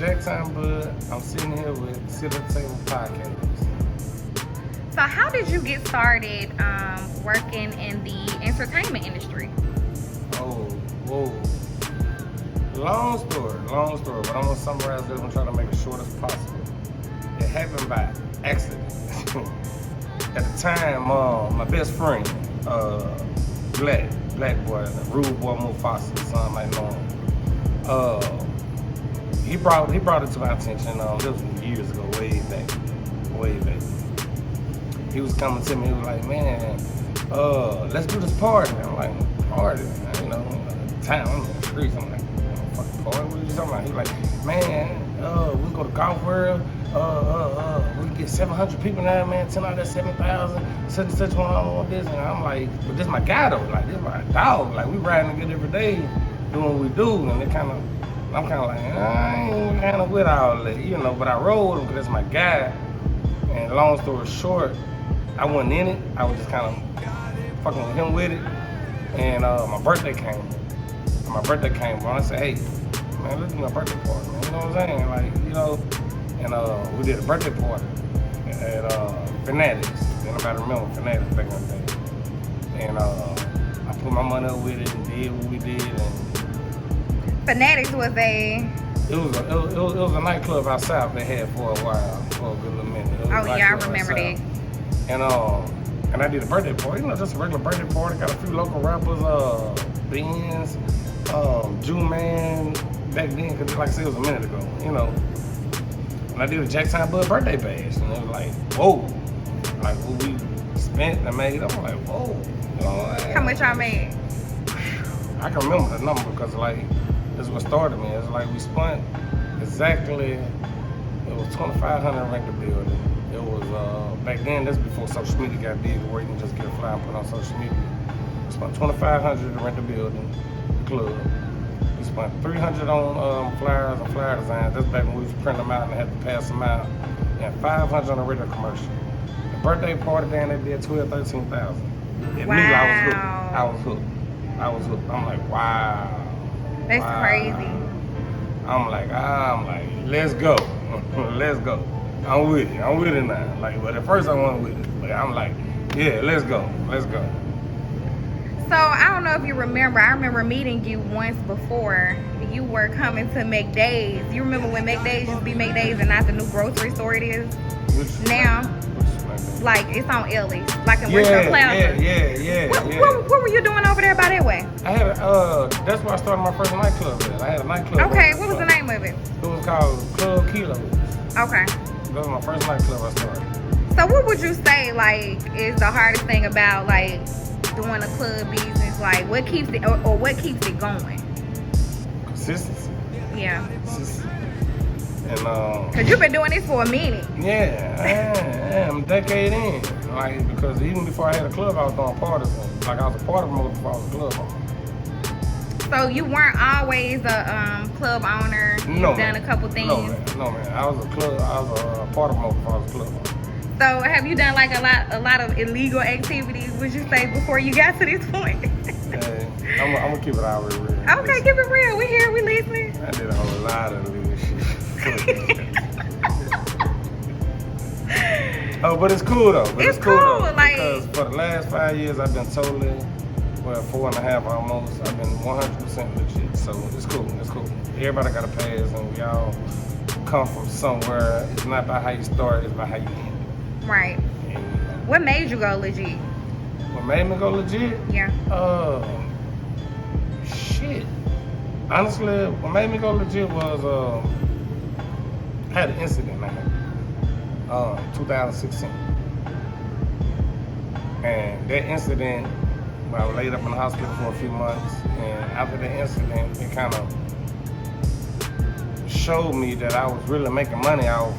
Jacktown Bud. I'm sitting here with Sit at the Table podcast. So how did you get started working in the entertainment industry? Oh, whoa. Long story, but I'm gonna summarize this and try to make it short as possible. It happened by accident. At the time, my best friend, black boy, rude boy Mufasa, son might know him. He brought it to my attention. This was years ago, way back. He was coming to me. He was like, "Man, let's do this party." I'm like, "Party?" You know, town, I'm in the streets. I'm like, "Fucking party? What are you talking about?" He's like, "Man, we go to Golf World. We get 700 people now, man. 10 out of that 7,000. Such and such one on this." And I'm like, "But this my guy though. Like, this my dog. Like, we riding together every day, doing what we do." And I'm kind of like, I ain't kind of with all that, you know. But I rolled him because that's my guy. And long story short, I wasn't in it. I was just kind of fucking with him with it. And my birthday came. When I said, "Hey, man, let's do my birthday party, man." You know what I'm saying? Like, you know. And we did a birthday party at Fanatics. Anybody remember Fanatics back in the day? And I put my money up with it and did what we did. And Fanatics was a... It was a nightclub out south they had for a while, for a good little minute. Oh yeah, I remember that. And I did a birthday party, you know, just a regular birthday party. Got a few local rappers, Benz, Jew Man, back then, cause like I said, it was a minute ago, you know. And I did a Jacktown Bud birthday bash, and it was like, whoa, like what we spent and made up. I'm like, whoa, you know. How much y'all made? I can remember the number because like this is what started me. It's like we spent exactly. It was $2,500 rent the building. It was back then. This before social media got big, where you can just get a flyer and put on social media. We spent $2,500 to rent the building, the club. We spent $300 on flyers and flyer designs. That's back when we was printing them out and had to pass them out. And $500 on a regular commercial. The birthday party then they did $13,000. Wow. I was hooked. I'm like, wow. That's crazy. I'm like, let's go. Let's go. I'm with it now. Like, but at first I wasn't with it. But I'm like, yeah, let's go. So I don't know if you remember. I remember meeting you once before. You were coming to McDade's. You remember when McDade's used to be McDade's and not the new grocery store it is now? Like it's on Ellie, like in Western Plaza. Yeah. What were you doing over there by that way? I had that's where I started my first nightclub at. I had a nightclub. Okay, what was the name of it? It was called Club Kilos. Okay. That was my first nightclub I started. So what would you say like is the hardest thing about like doing a club business? Like what keeps it or what keeps it going? Consistency. Yeah. Consistency. And cause you've been doing this for a minute. Yeah, I'm a decade in. Like because even before I had a club, I was doing parties. Like I was a party promoter before I was a club owner. So you weren't always a club owner. You've done a couple things. No man. I was a party promoter before I was a club owner. So have you done like a lot of illegal activities? Would you say before you got to this point? I'm gonna keep it all real. Okay, keep it real. We here. We listening. I did a whole lot of illegal shit. Oh, but it's cool though. It's cool, like because for the last 5 years I've been totally, 4.5 almost. I've been 100% legit. So it's cool. Everybody got a pass, and we all come from somewhere. It's not about how you start; it's about how you end. Right. And, what made you go legit? What made me go legit? Yeah. Shit. Honestly, what made me go legit was I had an incident, man. 2016. And that incident, I was laid up in the hospital for a few months, and after the incident, it kind of showed me that I was really making money off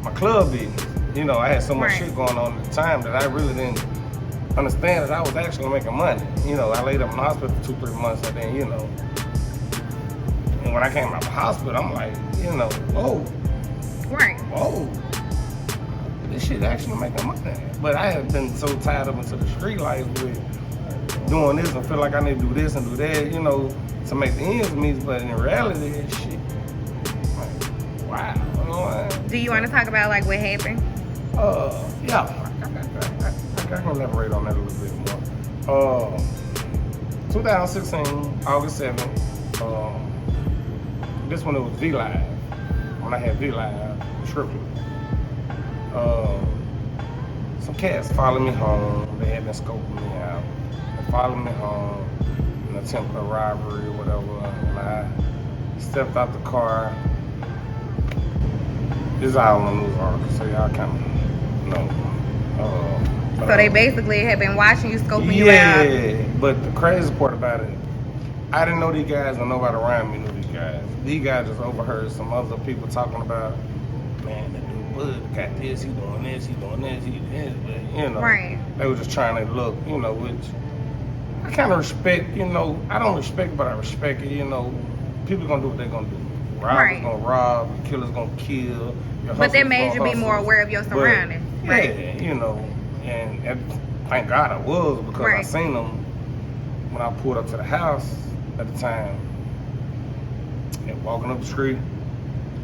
my club business. You know, I had so much shit going on at the time that I really didn't understand that I was actually making money. You know, I laid up in the hospital for 2-3 months, and then, you know, and when I came out of the hospital, I'm like, you know, whoa. Whoa. This shit actually making money. But I have been so tied up into the street life with doing this and feel like I need to do this and do that, you know, to make the ends meet. But in reality, it's shit. Like, wow. You know what? Do you want to talk about like what happened? Yeah. I can elaborate on that a little bit more. 2016, August 7th. This one it was V-Live. When I had V-Live, strictly. Some cats followed me home. They had been scoping me out. They followed me home in an attempt at robbery or whatever. And I stepped out the car. This is all on the news article, so y'all kind of know. So they basically had been watching you, scoping you out. Yeah, but the crazy part about it, I didn't know these guys, and nobody around me knew these guys. These guys just overheard some other people talking about, man, that dude Bud got this, he doing this, he doing this, he this, but, you know. Right. They were just trying to look, you know, which I kind of respect, you know. I don't respect it, but I respect it, you know. People gonna do what they gonna do. Robbers gonna rob, killers gonna kill. But that made you be more aware of your surroundings. Right. Yeah, you know. And thank God I was, because I seen them when I pulled up to the house at the time. And walking up the street,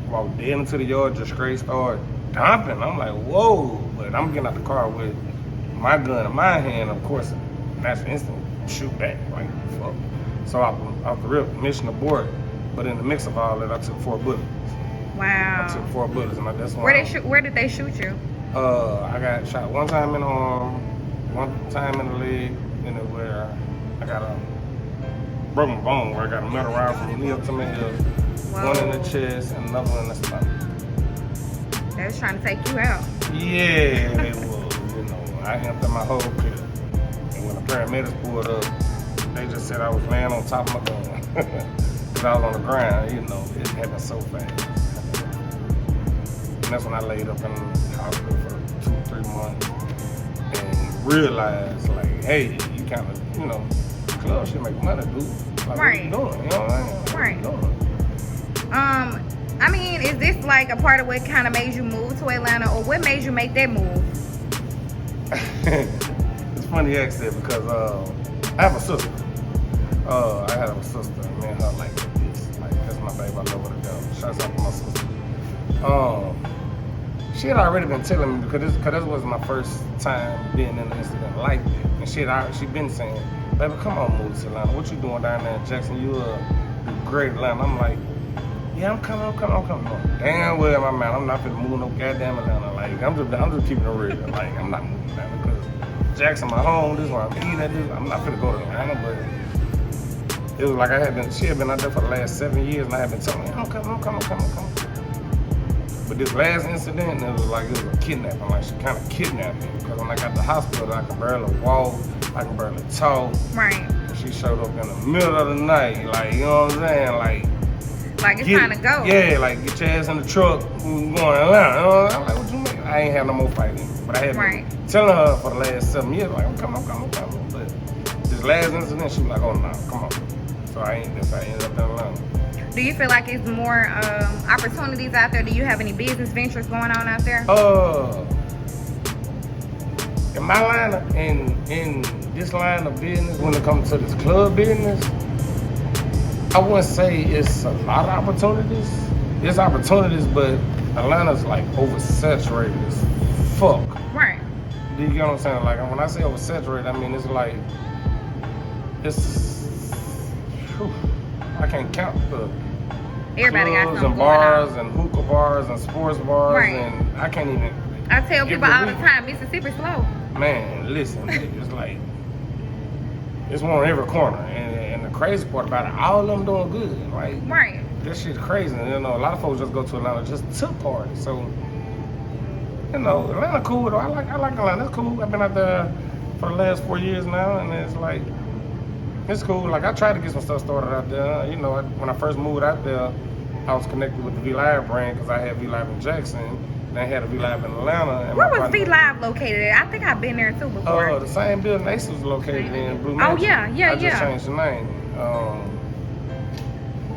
walked dead into the yard, just straight started dumping. I'm like, whoa! But I'm getting out the car with my gun in my hand, of course. That's instant shoot back, like fuck. So off the rip, mission abort. But in the mix of all that, I took 4 bullets. Wow. I took 4 bullets, and that's where did they shoot you? I got shot one time in the arm, one time in the leg, and then where I got a broken bone, where I got a metal rod from the knee up to my hip, one in the chest and another one in the stomach. They was trying to take you out. Yeah, they was. You know, I emptied my whole clip, and when the paramedics pulled up, they just said I was laying on top of my gun, because I was on the ground. You know, it happened so fast. And that's when I laid up in the hospital for 2-3 months and realized, like, hey, you kind of, you know, club should make money, dude. Like, what are you doing? You know what I mean? What are you doing? I mean, is this like a part of what kind of made you move to Atlanta, or what made you make that move? It's funny you ask that, because I have a sister. I have a sister, me and her like this. Like, that's my baby, I love her to death. Shouts out to my sister. She had already been telling me, because this was my first time being in an incident like that. And she been saying, baby, come on, move to Atlanta. What you doing down there in Jackson? You do great Atlanta. I'm like, yeah, I'm coming. Damn well, my man, I'm not finna move no goddamn Atlanta. Like, I'm just keeping it real. Like, I'm not moving Atlanta, because Jackson my home, this is where I'm eating at this. I'm not finna go to Atlanta, but it was like she had been out there for the last 7 years, and I had been telling her, I'm coming. But this last incident, it was like it was a kidnapping. Like, she kind of kidnapped me, because when I got to the hospital, I could barely walk, I could barely talk. Right. And she showed up in the middle of the night, like, you know what I'm saying? Like it's time to go. Yeah, like, get your ass in the truck, we going to Atlanta. You know? I'm like, what you mean? I ain't had no more fighting. But I had been telling her for the last 7 years, like, I'm coming. But this last incident, she was like, oh, no, come on. So I ended up in Atlanta. Do you feel like it's more opportunities out there? Do you have any business ventures going on out there? In my line, in this line of business, when it comes to this club business, I wouldn't say it's a lot of opportunities. There's opportunities, but Atlanta's like oversaturated as fuck. Right. Do you get what I'm saying? Like, when I say oversaturated, I mean, it's like, I can't count the everybody got clubs something and bars going on. And hookah bars and sports bars, and I can't even. I tell people all the time, Mississippi slow. Man, listen, it's like it's one on every corner, and the crazy part about it, all of them doing good. Like, right. That shit's crazy. You know, a lot of folks just go to Atlanta just to party. So, you know, Atlanta cool though. I like Atlanta. It's cool. I've been out there for the last 4 years now, and it's like. It's cool. Like, I tried to get some stuff started out there. You know, when I first moved out there, I was connected with the V-Live brand, because I had V-Live in Jackson, and I had a V-Live in Atlanta. And where was V-Live located at? I think I've been there too before. The same building Ace was located in, Blue Oh, Mansion. yeah. I just changed the name.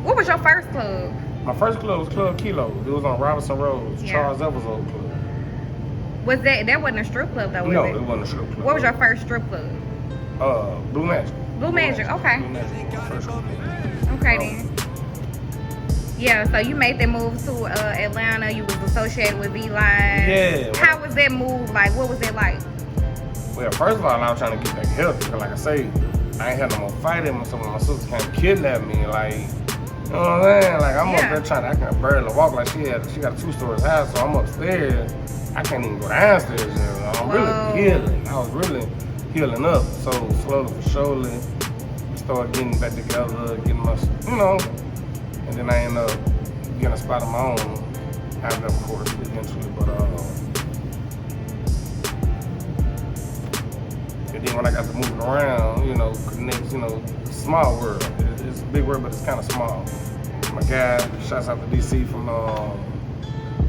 What was your first club? My first club was Club Kilo. It was on Robinson Road, Charles Evers' old club. Was that wasn't a strip club though, was it? No, it wasn't a strip club. What was your first strip club? Blue Mansion. Blue Magic, okay. Blue Magic, my first one. Okay then. Yeah, so you made that move to Atlanta. You was associated with V-Line. Yeah. How was that move like? What was it like? Well, first of all, I was trying to get back healthy. Cause like I say, I ain't had no more fighting. So when my sister came and kidnapped me, like, you know what I'm saying? Like I'm up there trying to, I can barely walk. Like she got a 2-story house, so I'm upstairs. I can't even go downstairs. You know? I'm really healing. I was really healing up. So slowly but surely, we started getting back together, getting my, you know. And then I ended up getting a spot of my own. I have of course eventually, but and then when I got to move around, you know, connect, you know, small world. It's a big world, but it's kind of small. My guy, shouts out to DC from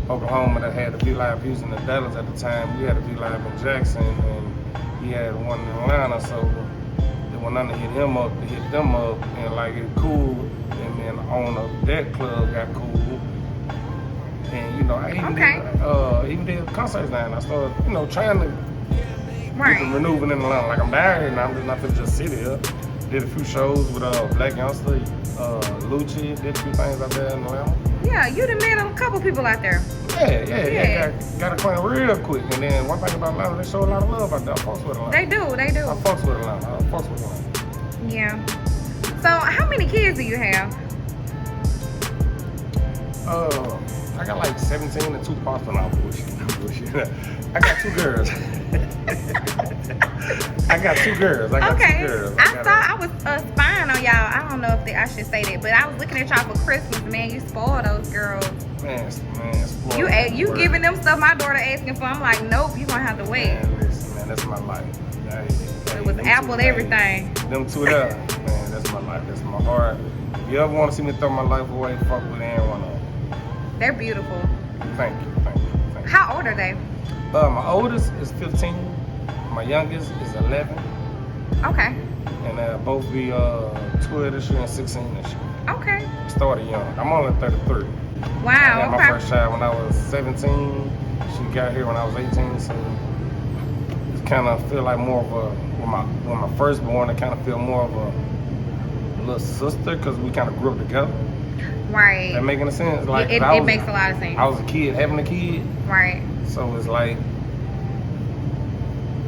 Oklahoma that had the V-Live using in Dallas at the time. We had a V-Live in Jackson, and he had one in Atlanta, so they went on to hit them up, and like it cool. And then the owner of that club got cool. And you know, I even did concerts now, and I started, you know, trying to get maneuvering in Atlanta. Like I'm down here, and I'm just not gonna just sit here. Did a few shows with Black Youngster, Lucci, did a few things out there in Atlanta. Yeah, you done met a couple people out there. Yeah. Got acquainted real quick. And then one thing about Atlanta, they show a lot of love out there. I fucks with Atlanta. They do. I fucks with Atlanta. Yeah. So how many kids do you have? I got like 17 and 2 parts on our bullshit. I got 2 girls. I got 2 girls. I was spying on y'all. I don't know if I should say that, but I was looking at y'all for Christmas. Man, you spoiled those girls. Man, spoiled. You giving them stuff my daughter asking for. I'm like, nope, you gonna have to wait. Man, listen, man, that's my life. It was Apple everything. Them 2 there, man, that's my life. That's my heart. If you ever want to see me throw my life away, fuck with any one of them. They're beautiful. Thank you. How old are they? My oldest is 15. My youngest is 11. Okay. And they'll both be 12 this year and 16 this year. Okay. Started young. I'm only 33. Wow. I had my first child when I was 17. She got here when I was 18. So it kind of feel like more of a, when my firstborn, it kind of feel more of a little sister because we kind of grew up together. Right. That making sense? Like it makes a lot of sense. I was a kid having a kid. Right. So it's like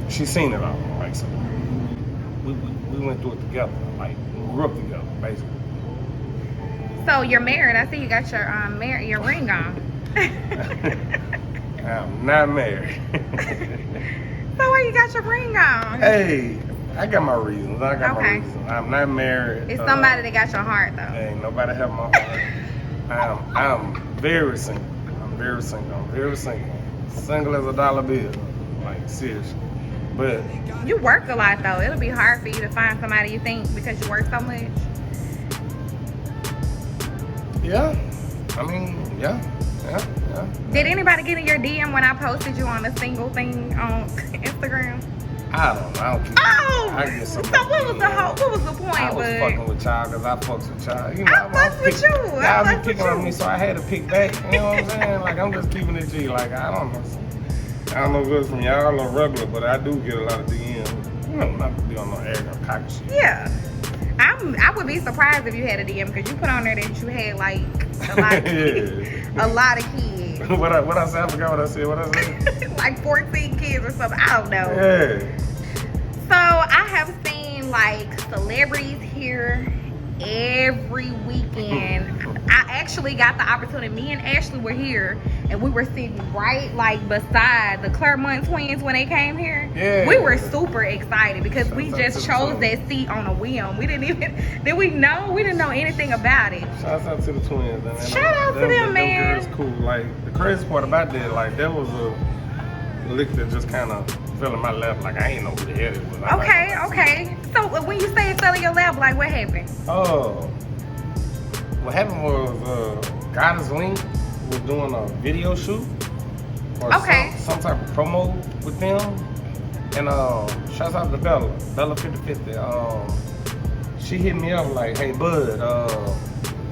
she's seen it all. Like so, we went through it together. Like we grew up together, basically. So you're married. I see you got your ring on. I'm not married. So why you got your ring on? Hey, I got my reasons. My reasons. I'm not married. It's somebody that got your heart, though. Ain't nobody have my heart. I'm very single. I'm very single. Single as a dollar bill. Like, seriously. But you work a lot, though. It'll be hard for you to find somebody you think because you work so much. Yeah. I mean, yeah. Did anybody get in your DM when I posted you on the single thing on Instagram? I don't keep. Oh! I get so what was the point? I was fucking with y'all because I fucks with y'all. You know, I fucks with you. Y'all be picking on me, so I had to pick back. You know what I'm saying? Like, I'm just keeping it G. Like, I don't know if it's from y'all or regular, but I do get a lot of DMs. You know, not to be on no arrogant cocky shit. Yeah. I would be surprised if you had a DM because you put on there that you had like a lot of kids. A lot of kids. What I said? I forgot what I said. What I said? Like 14 kids or something. I don't know. Yeah. So I have seen like celebrities here every weekend. I actually got the opportunity. Me and Ashley were here, and we were sitting right like beside the Claremont twins when they came here. Yeah. We were super excited because we just chose that seat on a whim. We didn't know anything about it. Shout out to the twins, man. Shout out to them, man. Them girls cool. Like the crazy part about that, like that was a lick that just kind of fell in my lap. Like I ain't know who the hell it was. Okay. So when you say it fell in your lap, like what happened? What happened was Goddess Link was doing a video shoot or some type of promo with them. And shouts out to Bella 5050. She hit me up like, hey Bud,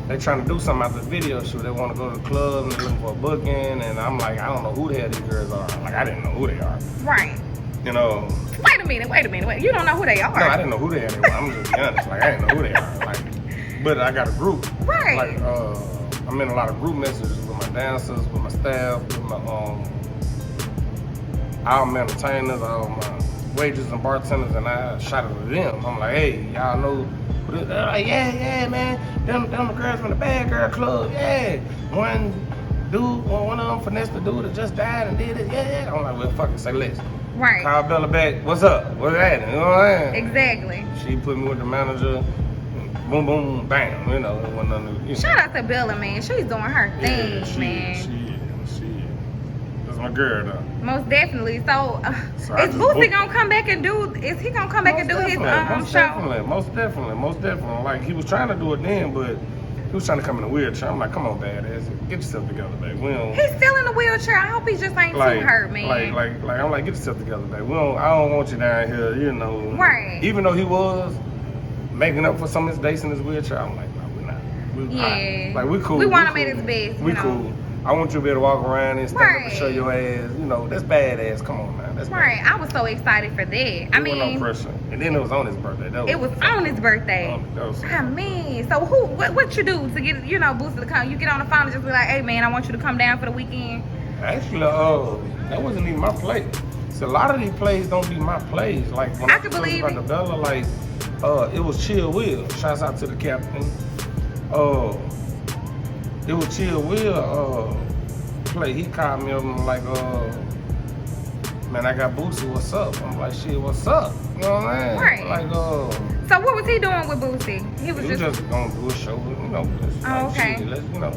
they trying to do something after the video shoot. They want to go to the club and they're looking for a booking. And I'm like, I don't know who the hell these girls are. Like I didn't know who they are. Right. You know. Wait a minute. You don't know who they are. No, I didn't know who they are. I'm just being honest. Like, I didn't know who they are. Like, but I got a group. Right. Like, I'm in a lot of group messages with my dancers, with my staff, with my all my entertainers, all my waiters and bartenders, and I shouted at them. I'm like, hey, y'all know who this? They're like, yeah, man. Them the girls from the Bad Girl Club. Yeah. One of them finessed the dude that just died and did it. Yeah. I'm like, well, fucking say less. Right. Call Bella back. What's up? What's that? You know what I'm saying? Exactly. She put me with the manager. Boom, boom, bam. You know, it wasn't under, you Shout out to Bella, man. She's doing her thing, man. She is. That's my girl, though. Most definitely. So I is just Boosie booked- gonna come back and do? Is he gonna come back and do his show? Most definitely. Like, he was trying to do it then, but he was trying to come in a wheelchair. I'm like, come on, badass, get yourself together, babe. We don't. He's still in the wheelchair. I hope he just ain't too hurt, man. Like, I'm like, get yourself together, babe. I don't want you down here, you know. Right. Even though he was making up for some of his dates in his wheelchair, I'm like, no, we're not. Yeah. Like, we cool. We want him cool. at his best. We cool. I want you to be able to walk around and stand up and Right. show your ass. You know, that's badass. Come on, man. That's Right. badass. I was so excited for that. I There mean, wasn't no pressure. And then it was on his birthday. it was on his birthday. That was I mean, so what you do to get, Boosie to come? You get on the phone and just be like, hey, man, I want you to come down for the weekend. Actually, that wasn't even my play. So a lot of these plays don't be my plays. Like when I I can told you believe about the Bella, like it was Chill Will. Shouts out to the captain. It was Chill Will play. He called me up and like, man, I got Boosie. What's up? I'm like, shit, what's up? You know what I mean? Right. Like, So what was he doing with Boosie? He was just gonna do a show, you know. Just, Oh, okay. Shit, let's, you know.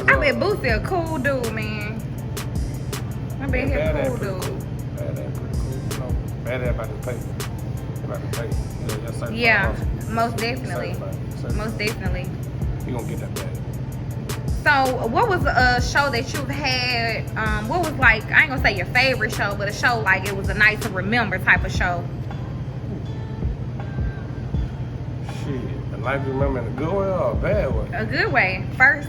I bet Boosie a cool dude, man. I bet he a cool dude. Badass pretty cool. You know, badass about the paper. About the paper. Yeah, most definitely. Most definitely. You gonna get that bag. So, what was a show that you've had? What was like? I ain't gonna say your favorite show, but a show like it was a nice to remember type of show. Shit, a night to remember in a good way or a bad way? A good way. First.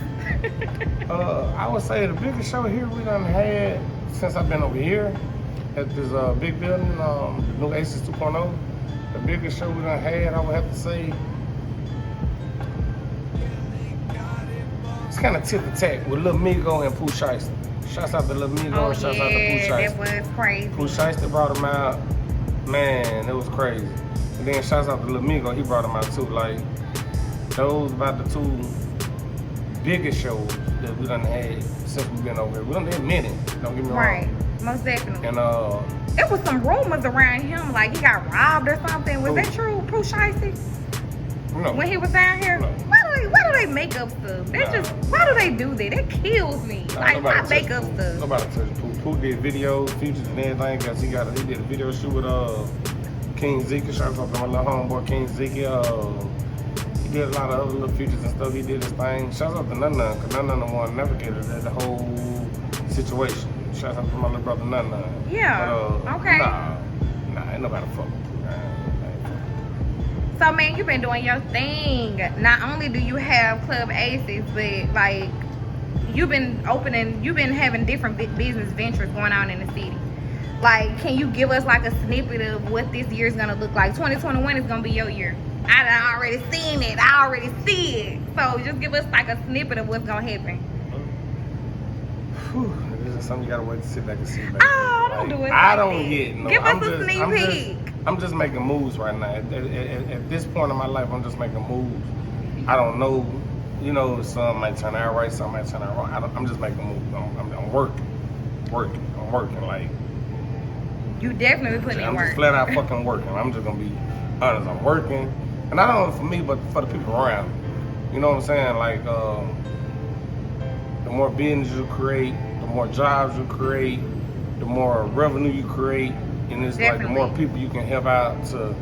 I would say the biggest show here we done had since I've been over here at this big building, the new Aces 2.0. The biggest show we done had, I would have to say, it's kind of tip attack with Lil Migo and Pooh Shiesty. Shouts out to Lil Migo Oh and shouts out to Pooh yeah, Shiesty. that was crazy. Pooh Shiesty brought him out, man, it was crazy. And then shouts out to Lil Migo, he brought him out too. Like, those about the two biggest shows that we done had since we've been over here. We done had many, don't get me wrong. Right. Most definitely. And There was some rumors around him, like he got robbed or something. Was Who? that true, Pooh Shiesty? no. When he was down here? No. Why do they make up stuff? Why do they do that? That kills me. Like, why make up stuff? Nobody touched Pooh. Pooh did videos, features, and everything. Cause he did a video shoot with King Zeke. Shout out to my little homeboy King Zeke. He did a lot of other little features and stuff. He did his thing. Shout out to Nun, cause Nun the one navigated the whole situation. Shout out to my little brother Nun. Yeah. But, Okay. Nah, ain't nobody fuck with Pooh. So man, you've been doing your thing. Not only do you have Club Aces, but like you've been having different business ventures going on in the city. Like, can you give us like a snippet of what this year is gonna look like? 2021 is gonna be your year. I done already seen it. I already see it. So just give us like a snippet of what's gonna happen. Whew, this is something you gotta wait to sit back and see. Oh, don't do it. I like don't that. get no. Give us a sneak peek. I'm just making moves right now. At this point in my life, I'm just making moves. I don't know, you know, some might turn out right, some might turn out wrong. I'm just making moves. I'm working. I'm working. Like, You definitely putting in I'm work. just flat out fucking working. I'm just gonna be honest. I'm working, and not only for me, but for the people around me. You know what I'm saying? Like, the more business you create, the more jobs you create, the more revenue you create. And it's like the more people you can help out to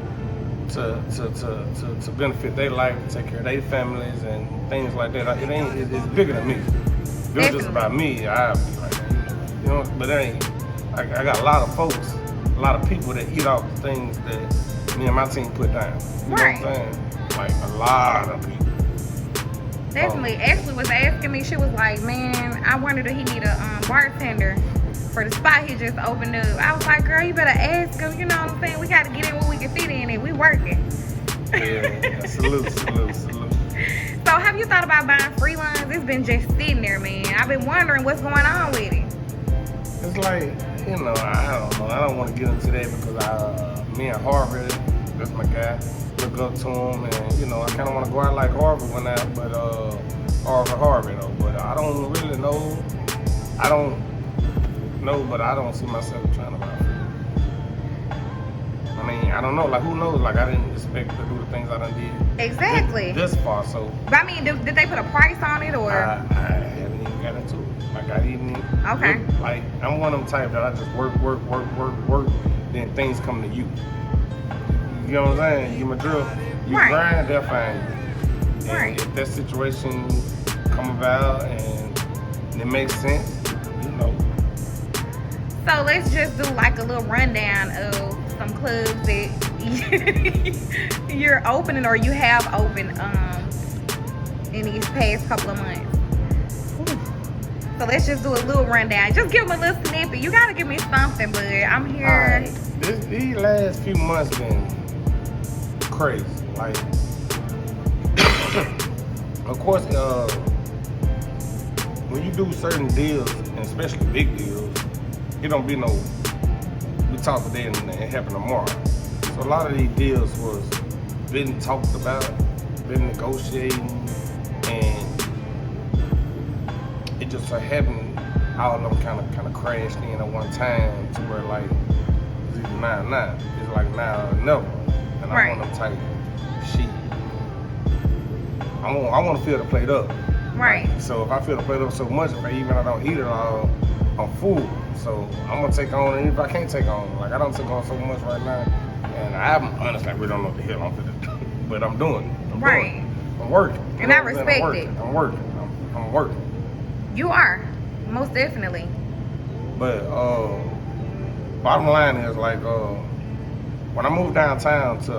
benefit their life, take care of their families and things like that. It's bigger than me. If it was just about me, I'd be like, you know, but it ain't. I got a lot of folks, a lot of people that eat off the things that me and my team put down. You know what I'm saying? Like a lot of people. Definitely. Ashley was asking me, she was like, man, I wondered if he need a bartender for the spot he just opened up. I was like, girl, you better ask him. You know what I'm saying? We got to get in when we can fit in, and we working. Yeah, salute. So have you thought about buying free lunch? It's been just sitting there, man. I've been wondering what's going on with it. It's like, I don't know. I don't want to get into that because me and Harvey, that's my guy, look up to him, and I kind of want to go out like Harvey went out, but Harvey though. But I don't really know. I don't know, but I don't see myself trying to buy food. I mean, I don't know. Like, who knows? Like, I didn't expect to do the things I done did. Exactly. This far, so. But I mean, did they put a price on it, or? I haven't even got into it. Like, I didn't even. Okay. Like, I'm one of them type that I just work. Then things come to you. You know what I'm saying? You my drill. You Right. grind, they'll find you. And Right. if that situation come about and it makes sense, So let's just do like a little rundown of some clubs that you're opening or you have opened in these past couple of months. So let's just do a little rundown. Just give them a little snippet. You gotta give me something, but I'm here. All right. These last few months been crazy. Like, of course, when you do certain deals, and especially big deals, it don't be no, we talk today and it happen tomorrow. So a lot of these deals was been talked about, been negotiating, and it just so happened all of them kind of crashed in at one time to where like it's either now or not. It's like now or never. And Right. I'm on them type shit. I want to fill the plate up. Right. So if I fill the plate up so much, if I don't eat it all, I'm full. So I'm gonna take on, and if I can't take on, like I don't take on so much right now, and I'm honestly, I really don't know what the hell I'm gonna do, but I'm doing it. Right. I'm working. And I respect it. I'm working. I'm working. You are, most definitely. But bottom line is like when I moved downtown to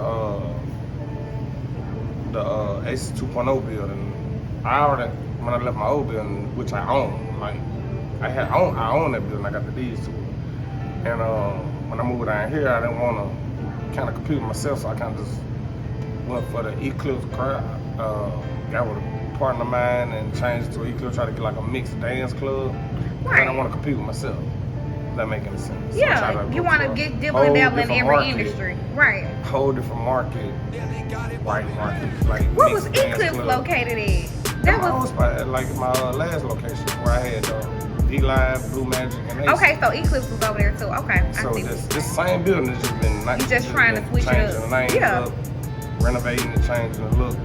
the Ace 2.0 building, I already, when I left my old building, which I own, like I own that building. I got the deeds to it. And when I moved down here, I didn't want to kind of compete with myself, so I kind of just went for the Eclipse crowd. Got with a partner of mine and changed to Eclipse, try to get like a mixed dance club. Right. I don't want to compete with myself. If that make any sense? So I try Yeah, to you go want to to a get dibble whole and dabble in different every market. industry. Right. Whole different market, white market, like What was mixed dance Eclipse club. located at? That my old was spot, like my last location where I had D-Live, Blue Magic, and Ace. okay. So Eclipse was over there too. Okay, I So see. this same building has just been You just trying to been switch it changing up. the names Yeah. up, renovating and changing the look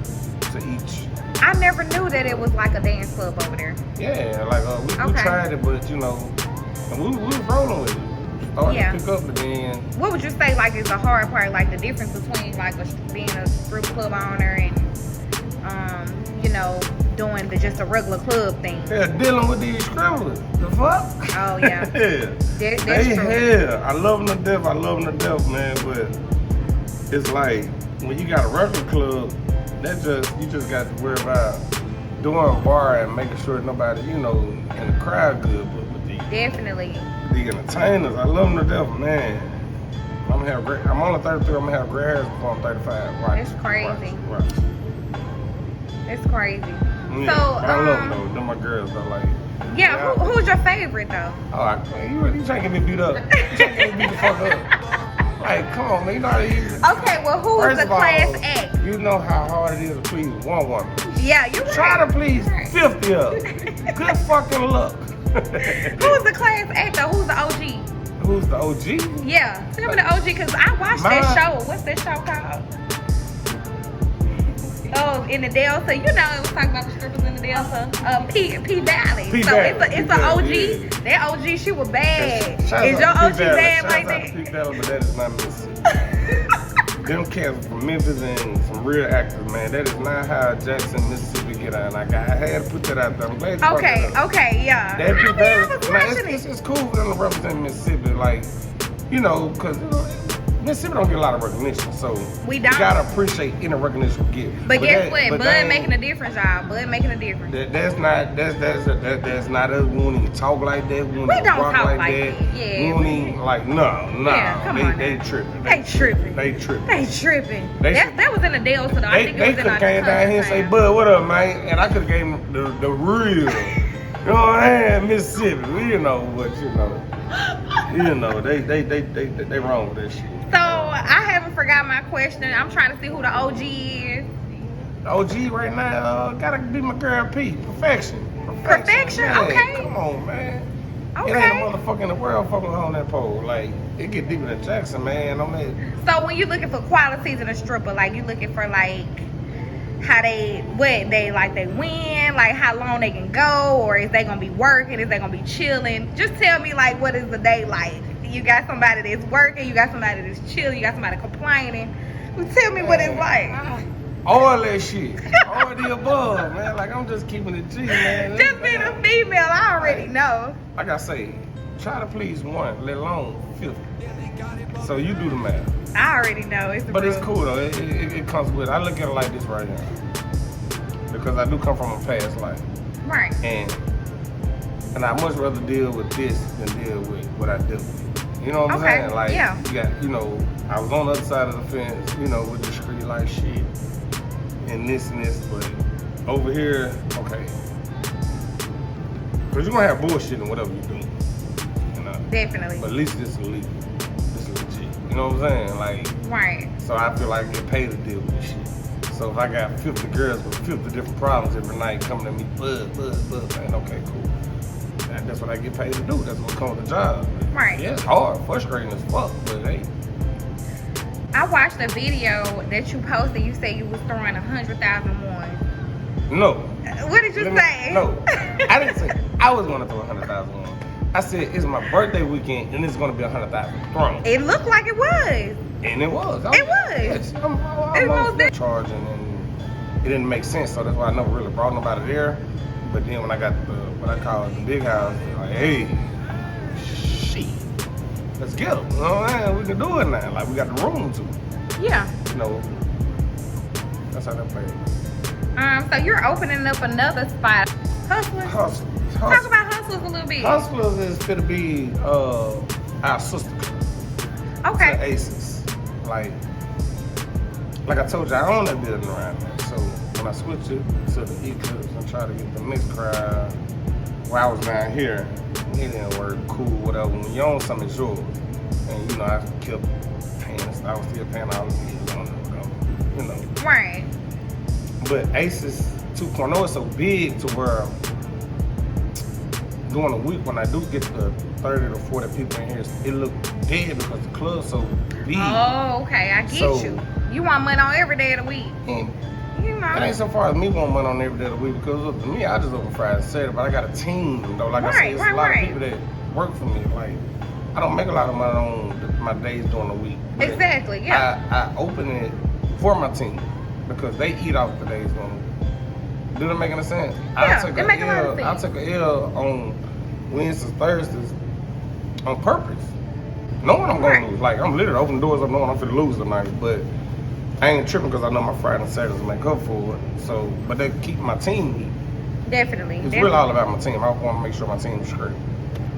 to each. I never knew that it was like a dance club over there. Yeah, like we Okay. tried it, but and we was rolling with it. Started Yeah. to pick up, but then What would you say like is the hard part, like the difference between like being a strip club owner and doing just a regular club thing? yeah, dealing with these scribblers. The fuck? Oh yeah. Yeah. That's They true. hell. I love them to death, man. But it's like when you got a record club, you just got to worry about doing a bar and making sure nobody, in the crowd good. But with Definitely. the entertainers, I love them to death, man. I'm only 33. I'm gonna have gray hairs before I'm 35. Right. That's crazy. Right. It's crazy. Yeah, So, but I love them though. Them my girls though. Like. Yeah, who's your favorite though? Oh, you trying to get me beat up? You trying to get me beat the fuck up? Like, come on, man. You know how to use it. Okay, well, who's First the of all, class act? You know how hard it is to please one woman. Yeah, you're Try right. to please 50 of them. Good fucking luck. Who's the class act though? Who's the OG? Who's the OG? Yeah, tell me the OG because I watched that show. What's that show called? Oh, in the Delta. You know, it was talking about the strippers in the Delta. P Valley. P So Valley, it's P an Valley, OG. That OG, she was bad. Shout Is your out to OG P Valley. bad Shout like out to P that? Valley, but that is not Mississippi. Them cats from Memphis and some real actors, man. That is not how Jackson, Mississippi get out. Like, I had to put that out there. I'm glad you brought Okay, that up. okay, yeah. That P I Valley, was man, watching it's it. cool for them to represent Mississippi, like, because Mississippi don't get a lot of recognition, so We don't. You gotta appreciate any recognition we get. But guess what? But Bud making a difference, y'all. Bud making a difference. That's not us. We won't even talk like that. We We don't don't rock talk like like that. that. Yeah. We won't even like no. Yeah, come on They now. tripping. They tripping. They tripping. They tripping. They That was in the Delta, though. I think They it was could in have came down here and say, Bud. Bud, what up, man? And I could have gave them the real. You know what I'm saying? Mississippi. You know, but they wrong with that shit. So I haven't forgot my question. I'm trying to see who the OG is. The OG right now, gotta be my girl P. Perfection. Perfection? Man, Okay. Come on, man. It Okay. ain't a motherfucker in the world fucking on that pole. Like, it get deeper than Jackson, man. I'm at, So when you're looking for qualities in a stripper, like you looking for like how they win, like how long they can go, or is they gonna be working, is they gonna be chilling? Just tell me like what is the day like? You got somebody that's working, you got somebody that's chilling, you got somebody complaining. Well, tell me what it's like. all that shit. All the above, man. Like, I'm just keeping it G, man. Just being a female, I already know. Like I say, try to please one, let alone 50. So you do the math. I already know. It's the But it's rules. cool though. It comes with. I look at it like this right now, because I do come from a past life, Right. and I much rather deal with this than deal with what I do. You know what I'm Okay, saying? Like, yeah. you got, I was on the other side of the fence, with the street life shit and this, but over here, okay, because you're gonna have bullshit in whatever you do, Definitely. But at least this is legal. This is legit. You know what I'm saying? Like. Right. So I feel like I get paid to deal with this shit. So if I got 50 girls with 50 different problems every night coming to me, bud, man, okay, cool. That's what I get paid to do. That's what comes with the job. Right. Yeah, it's hard, frustrating as fuck, but hey. I watched a video that you posted. You said you was throwing 100,000 ones. No. What did you say? No, I didn't say I was gonna throw 100,000 on. I said it's my birthday weekend and it's gonna be 100,000 thrown. It looked like it was. And it was. It was. It was charging, and it didn't make sense, so that's why I never really brought nobody there. But then when I got what I call the big house, like, hey, shit, let's get them. You know what I'm saying? We can do it now. Like, we got the room to. Yeah. That's how that plays. So you're opening up another spot. Hustlers. Talk about Hustlers a little bit. Hustlers is fit to be our sister club. Okay. To Aces. Like I told you, I own that building around there. So when I switched it to the Eclipse and tried to get the mixed crowd where I was down here, it didn't work. Cool, whatever. When you own something, it's yours. And I kept paying. I was still paying all the fees on it. Right. But Aces 2.0 is so big to where during a week when I do get the 30 to 40 people in here, it look dead because the club's so big. Oh, okay. I get you. You want money on every day of the week. And it ain't so far as me want money on every day of the week, because look, to me, I just open Friday and Saturday, but I got a team though. Like I said, it's a lot of people that work for me. Like, I don't make a lot of money on my days during the week. Exactly, yeah. I open it for my team because they eat off the days during the week. Do that make any sense? Yeah, it make a lot of sense. I took an L on Wednesdays, Thursdays on purpose. Knowing I'm going to lose. Like, I'm literally opening doors up knowing I'm finna lose tonight. But I ain't tripping because I know my Friday and Saturdays make up for it. So, but they keep my team heat. Definitely. It's really all about my team. I want to make sure my team's straight.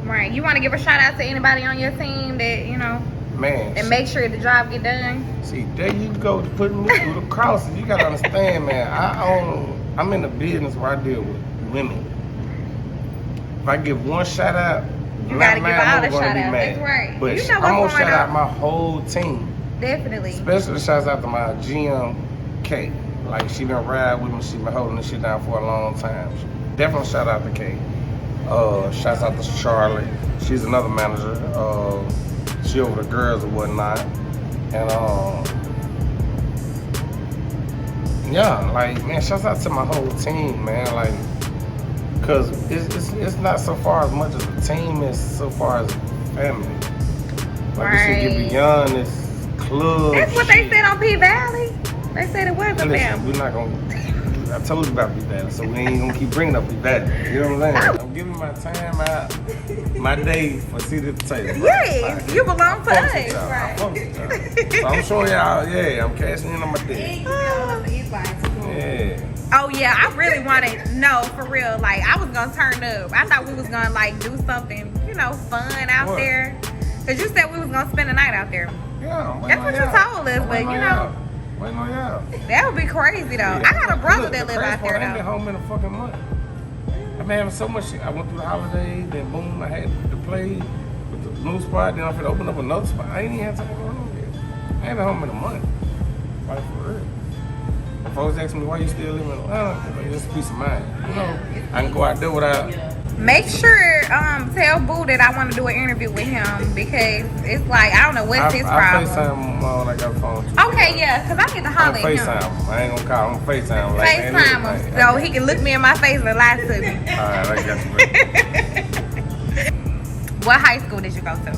Right. You want to give a shout out to anybody on your team that, Man. and make sure the job get done? See, there you go, putting me through the crosses. You got to understand, man. I'm in the business where I deal with women. If I give one shout out, you gotta give all the shout outs. That's right. But you know I'm gonna shout out on. my whole team. Definitely. Especially shouts out to my GM, Kate. Like, she been riding with me. She been holding this shit down for a long time. Definitely shout out to Kate. Shouts out to Charlotte. She's another manager. She over the girls and whatnot. And yeah, like, man, shouts out to my whole team, man. Like, cause it's not so far as much as a team, it's so far as family. Like, this shit get beyond this club. That's what they said on P Valley. They said it was a Listen, family. we're not gonna I told you about P-Valley, so we ain't gonna keep bringing up P-Valley. You know what I'm saying? I'm giving my time out, my day for seat at the table. Yes, you belong to us. Right. So I'm showing y'all, yeah, I'm cashing in on my day. Yeah. Oh yeah, I really wanted, no, for real, like I was gonna turn up. I thought we was gonna like do something, you know, fun out there. Cause you said we was gonna spend the night out there. Yeah, that's what you told us, but you know. Waiting on y'all. That would be crazy though. Yeah. I got a brother that live out there though. I ain't been home in a fucking month. I've been having so much shit. I went through the holidays, then boom, I had to play with the new spot, then I'm finna open up another spot. I ain't even had time to go home yet. I ain't been home in a month. Like for real. If folks ask me why you still living in Atlanta, it's just a peace of mind. You know, I can go out there without. Make sure, tell Boo that I want to do an interview with him because it's like, I don't know what's his problem. I FaceTime him when I got a phone too. Okay, yeah, because I need to holler at him. FaceTime him. I ain't gonna call him. FaceTime him. FaceTime him so he can look me in my face and lie to me. Alright, I got you. What high school did you go to?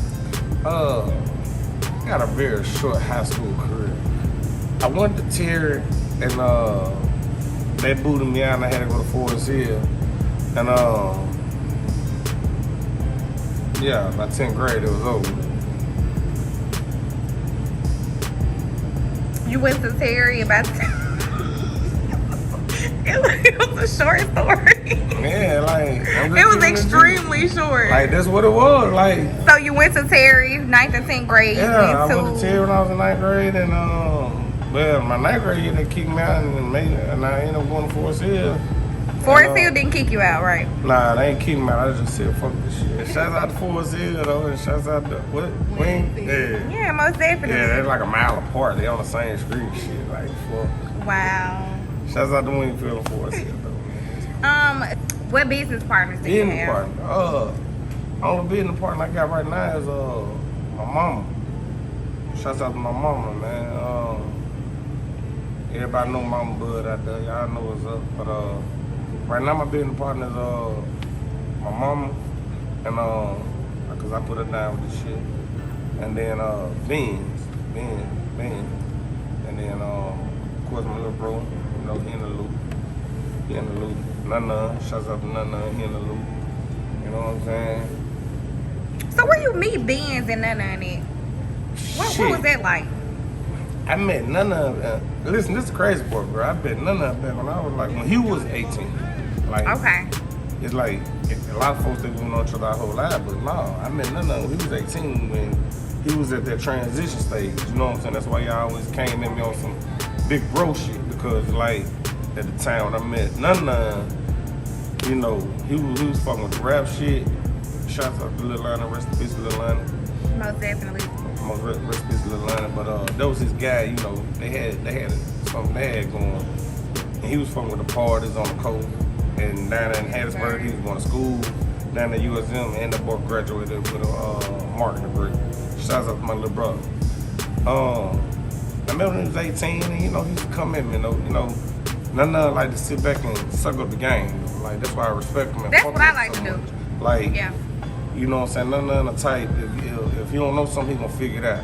I got a very short high school career. I went to Terry and they booted me out and I had to go to Forest Hill. And yeah, by 10th grade it was over. You went to Terry about it was a short story. Yeah, like it was extremely short. Like that's what it was. Like so you went to Terry, 9th and 10th grade. Yeah, I went to Terry when I was in 9th grade and well, my 9th grade year they kicked me out and I ended up going to Forest Hill. Forest Hill didn't kick you out, right? Nah, they ain't kick me out. I just said fuck this shit. Shouts out to Forest Hill though, and shouts out to what? Wing? Yeah. Yeah, most definitely. Yeah, they're like a mile apart. They on the same street and shit. Like fuck. Wow. Shouts out to Wingfield and Forest Hill though. What business partners do you have? Only business partner I got right now is my mama. Shouts out to my mama, man. Everybody know Mama Bud out there. Y'all know what's up. But right now my business partner is my mama, and cause I put her down with this shit. And then Ben, and then of course my little bro, you know, he in the loop. Nana, shouts out to Nana, he in the loop. You know what I'm saying? So where you meet Benz and Nana in it? What was that like? I met Nana. Listen, this is crazy part, bro. I met Nana back when I was like when he was 18. Like, okay. It's like a lot of folks think we know each other our whole life, but no, I met Nana when he was 18 when he was at that transition stage. You know what I'm saying? That's why y'all always came at me on some big bro shit because like at the time when I met Nana, you know, he was fucking with the rap shit. Shouts out to Lil Lana, rest in peace, Lil Lana. Most definitely. Rest in peace, Lil Lana. But that was his guy, you know, they had something they had going. And he was fucking with the parties on the coast. And down in Hattiesburg, he was going to school. Down at USM, and the boy graduated with a marketing degree. Shouts out to my little brother. I met him when he was 18, and you know, he used to come in, you know, Nana like to sit back and suck up the game. Like that's why I respect him. And that's what I like to do. Like, yeah. You know what I'm saying? Nana the type, if you don't know something, he gonna figure it out.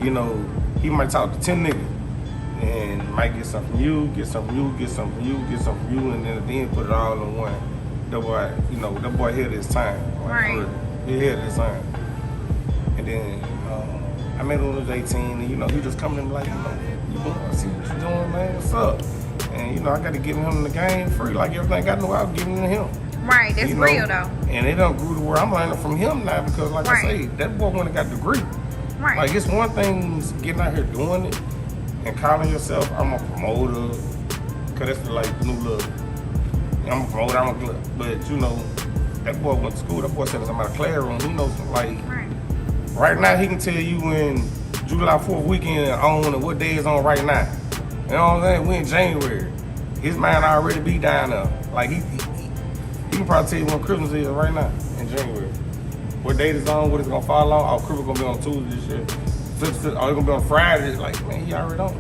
You know, he might talk to 10 niggas and might get something from you, get something from you, get something from you, get something from you, and then at the end put it all in one. That boy, you know, that boy had his time. Like, right. He had his time. And then I met him when he was 18, and you know, he just coming to me like, you know, I see what you doing, man, what's up? And you know, I got to give him the game free. Like everything I got to know, I'll give it to him. Right, that's real though. And it done grew to where I'm learning from him now because, like I say, that boy went and got a degree. Right. Like it's one thing getting out here doing it and calling yourself, I'm a promoter, cause that's like new look. I'm a promoter, I'm a club. But you know, that boy went to school. That boy said I'm out of classroom. He knows like right now he can tell you when July 4th weekend on and what day is on right now. You know what I'm saying? We in January. His mind already be down there. Like he can probably tell you when Christmas is right now in January. What date is on, what it's gonna fall on. Oh, Christmas gonna be on Tuesday this year. Oh, it's gonna be on Friday. It's like, man, he already on.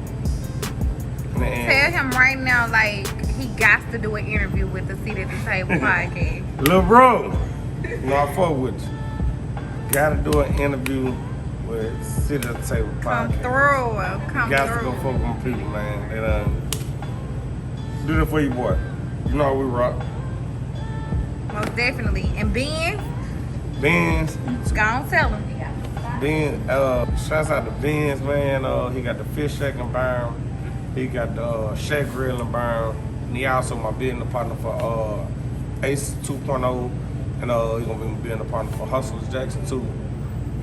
Tell him right now, like, he got to do an interview with the Seat at the Table podcast. Lil' bro, you know I fuck with you. Gotta do an interview with Seat at the Table podcast. Come through. Got to go fuck with my people, man. And, Do that for you, boy. You know how we rock. Most definitely. And Ben's, Ben's. go on, tell him. Ben, shouts out to Ben's, man. He got the fish shack and barn. He got the shack grill and barn. And he also my business partner for Ace 2.0. And he's gonna be my business partner for Hustlers Jackson too.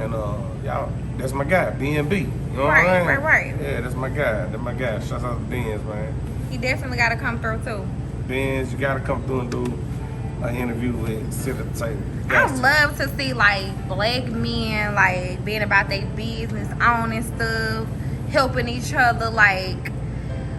And y'all, that's my guy, B&B. You know what I mean? Right. Yeah, that's my guy. That's my guy. Shouts out to Ben's, man. He definitely got to come through too. Ben's, you gotta come through and do an interview with, sit at the table. I love to see like black men like being about their business, owning stuff, helping each other. Like,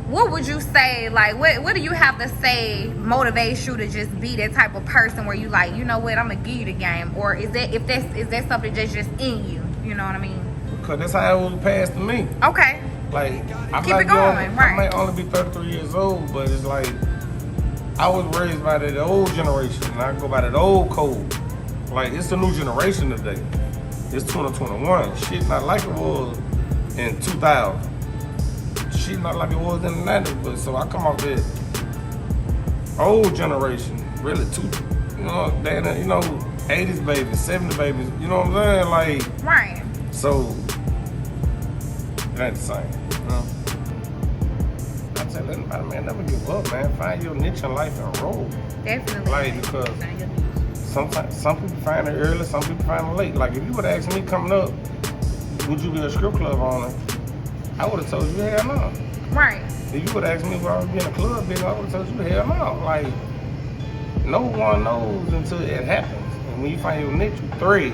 what would you say? Like, what do you have to say motivates you to just be that type of person where you like, you know what, I'm gonna give you the game, or is that something that's just in you? You know what I mean? Because that's how it was passed to me. Okay. Like, I'm Keep not it going, young. right. I might only be 33 years old, but it's like I was raised by the old generation, and I go by that old code. Like, it's the new generation today. It's 2021. Shit not like it was in 2000. Shit not like it was in the 90s. But so I come off that old generation, really you know, 80s babies, 70s babies. You know what I'm saying? Like, Right. so it ain't the same. You know? I tell anybody, man, never give up, man. Find your niche in life and roll. Definitely. Like, because sometimes some people find it early, some people find it late. Like, if you would have asked me coming up, would you be a strip club owner? I would have told you hell no. Right. If you would have asked me if I was being a club business, I would have told you hell no. Like, no one knows until it happens. And when you find your niche, you thread.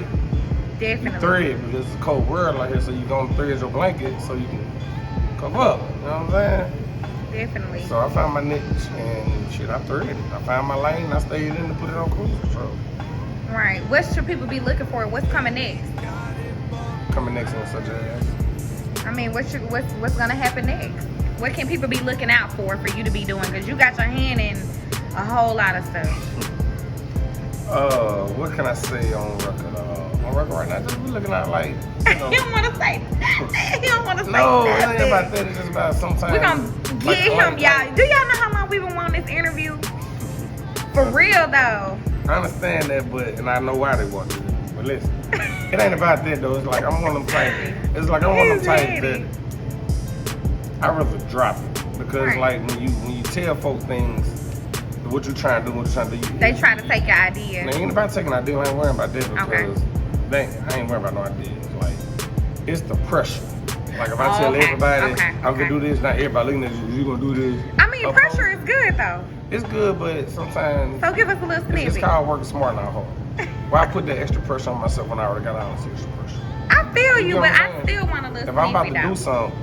Definitely. You thread, because it's a cold world like here, so you gonna thread your blanket so you can come up. You know what I'm saying? Definitely. So I found my niche and shit, I threaded. I found my lane, I stayed in to put it on cruise control. Right. What should people be looking for? What's coming next? Coming next in such as. I mean, what's gonna happen next? What can people be looking out for you to be doing? Because you got your hand in a whole lot of stuff. What can I say on record? On record right now, just be looking out like, you know. He don't want to say nothing. He don't want to say No, it nothing. ain't about that. It's just about sometimes. We're gonna get him, y'all. Do y'all know how long we've been wanting this interview? For real, though. I understand that, and I know why they want it. But listen, it ain't about that though. It's like I'm one of them type. It's like I'm one of them type that I rather drop it because Right. like when you tell folk things, what you trying to do, They try to take your idea. Now, ain't about taking an idea. I ain't worrying about that because I ain't worrying about no ideas. Like, it's the pressure. Like, if I tell everybody I'm gonna do this, not everybody looking at you gonna do this. I mean, pressure is good though. It's good, but sometimes So give us a little snippet. it's called working smart, not hard. Why I put that extra pressure on myself when I already got all this extra pressure? I feel you, know but what I I'm still want a little If I'm about snippet to do though. something,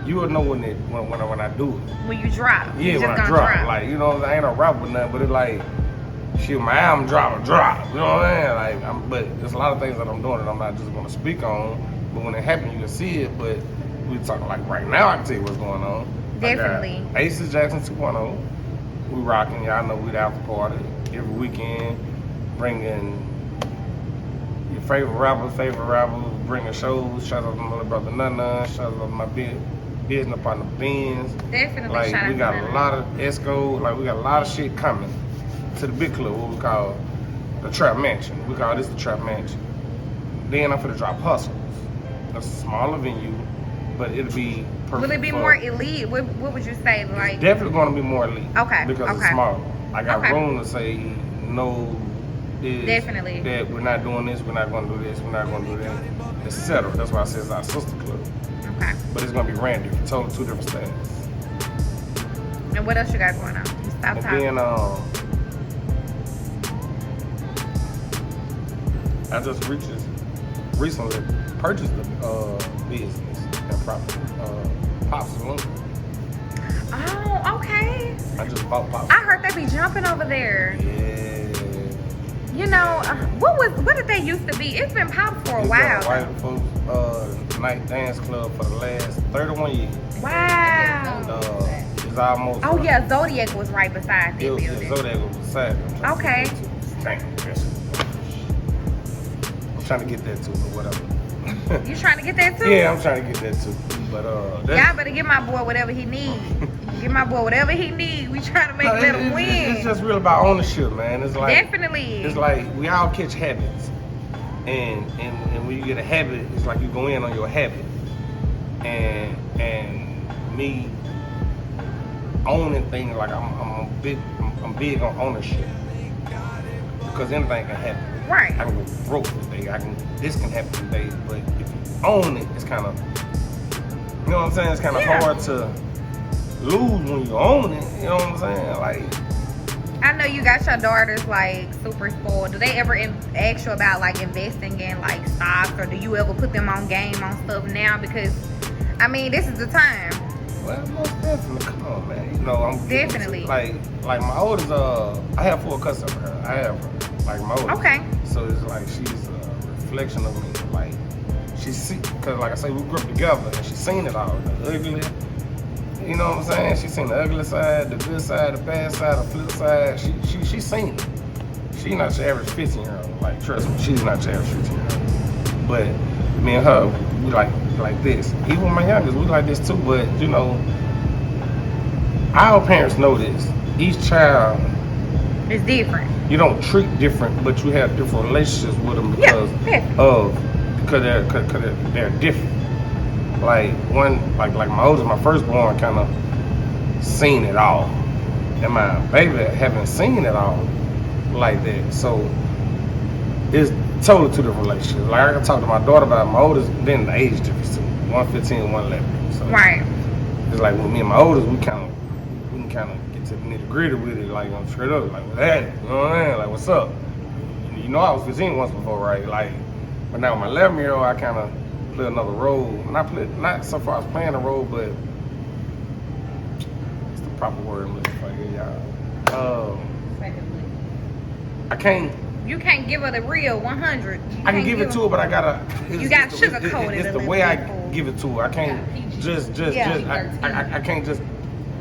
you will know when I do it. When you drop. Yeah, you when just I gonna drop. Like, you know, I ain't no rap with nothing, but it's like, shit, my album drop. You know what I mean? Like, but there's a lot of things that I'm doing that I'm not just gonna speak on. But when it happens, you can see it. But we talking like right now, I can tell you what's going on. Definitely. Ace Jackson 2.0. We rocking. Y'all know we the after party every weekend, bringing your favorite rappers, bringing shows. Shout out to my little brother Nana. Shout out to my business partner Benz. Definitely. Like, shout out we to got them. a lot of Esco, like we got a lot of shit coming to the big club, what we call the Trap Mansion. We call this the Trap Mansion. Then I'm finna drop Hustles. That's a smaller venue, but it'll be perfect. Will it be more elite? What would you say? Like, It's definitely gonna be more elite. Okay, Because it's okay. smaller. I got Okay. room to say no this, Definitely. that we're not doing this, we're not gonna do this, we're not gonna do that, etc. That's why I say it's our sister club. okay. But it's gonna be Randy, totally two different styles. And what else you got going on? Stop And talking. then I just recently purchased the business and property. Pop Saloon. Oh, okay. I just bought Pop I heard they be jumping over there. Yeah. You know, what did they used to be? It's been popped for a It's while. been a while folks night dance club for the last 31 years. Wow. And it's almost Oh yeah, Zodiac was right beside that Yeah, building. Zodiac was beside it. Okay. I'm trying to get that too, but whatever. You trying to get that too? Yeah, I'm trying to get that too. But Y'all better give my boy whatever he needs. Give my boy whatever he need. We trying to let him win. It's just real about ownership, man. It's like definitely. It's like we all catch habits, and when you get a habit, it's like you go in on your habit, and me owning things like I'm big on ownership because anything can happen. Right. I can go broke today. This can happen today, but if you own it, it's kind of, you know what I'm saying? It's kind of hard to lose when you own it. You know what I'm saying? Like, I know you got your daughters like super spoiled. Do they ever ask you about like investing in like stocks, or do you ever put them on game on stuff now? Because I mean, this is the time. Well, most definitely. Come on, man. You know, I'm definitely like my oldest. I have full custody of her. I have her. Like my oldest. Okay. So it's like she's a reflection of me. Like she see, cause like I say, we grew up together, and she's seen it all. The ugly. You know what I'm saying? She's seen the ugly side, the good side, the bad side, the flip side. She's seen it. She's not your average 15-year-old. Like, trust me, she's not your average 15-year-old. But me and her, we like this. Even with my youngest, we like this too. But you know, our parents know this. Each child is different. You don't treat different, but you have different relationships with them because they're different. Like like my oldest, my firstborn, kind of seen it all, and my baby haven't seen it all like that. So it's totally two different relationships. Like I can talk to my daughter about my oldest, then the age difference too. 115, 111. So right. It's like with me and my oldest, we can kind of get to the nitty gritty with it, like I'm straight up, like what's that? You know what I mean? Like what's up? You know I was 15 once before, right? Like, but now with my 11-year-old, I kind of play another role. Not so far as playing a role, but it's the proper word I'm looking for here, y'all. I can't. You can't give her the real 100. I can give it to her, but I gotta. You got sugarcoat it. It's the way I give it to her. I can't I can't just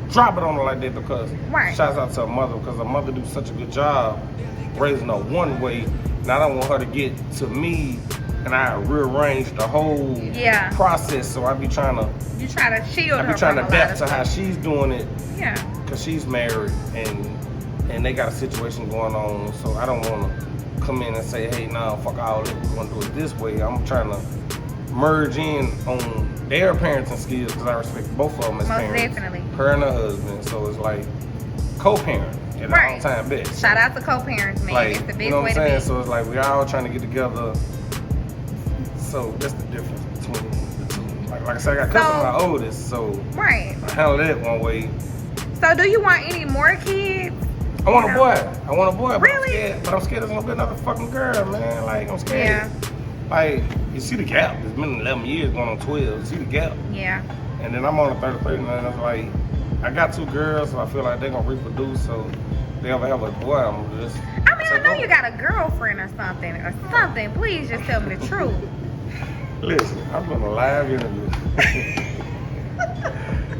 drop it on her like that because shouts out to her mother because her mother do such a good job raising her one way. And I don't want her to get to me and I rearrange the whole process. So I be trying to. You try to shield her. I be trying to adapt to how she's doing it. Yeah. Because she's married and they got a situation going on. So I don't want to come in and say, hey, nah, fuck all that. We're gonna do it this way. I'm trying to merge in on their parenting skills because I respect both of them as parents. Most definitely. Her and her husband. So it's like co-parent at all time best. Shout out to co-parents, man. Like, it's the best you know what way I'm saying? to be. So it's like we all trying to get together. So that's the difference between the two. Like I said, I got custody of my oldest, so I handle that one way. So do you want any more kids? I want a boy. I want a boy. Really? But I'm scared there's gonna be another fucking girl, man. Like I'm scared. Yeah. Like you see the gap. It's been 11 years going on 12. You see the gap. Yeah. And then I'm on the 33, and it's like I got two girls, so I feel like they're gonna reproduce. So if they ever have a boy, I'm just. I mean, I know you got a girlfriend or something. Please just tell me the truth. Listen, I'm doing a live interview.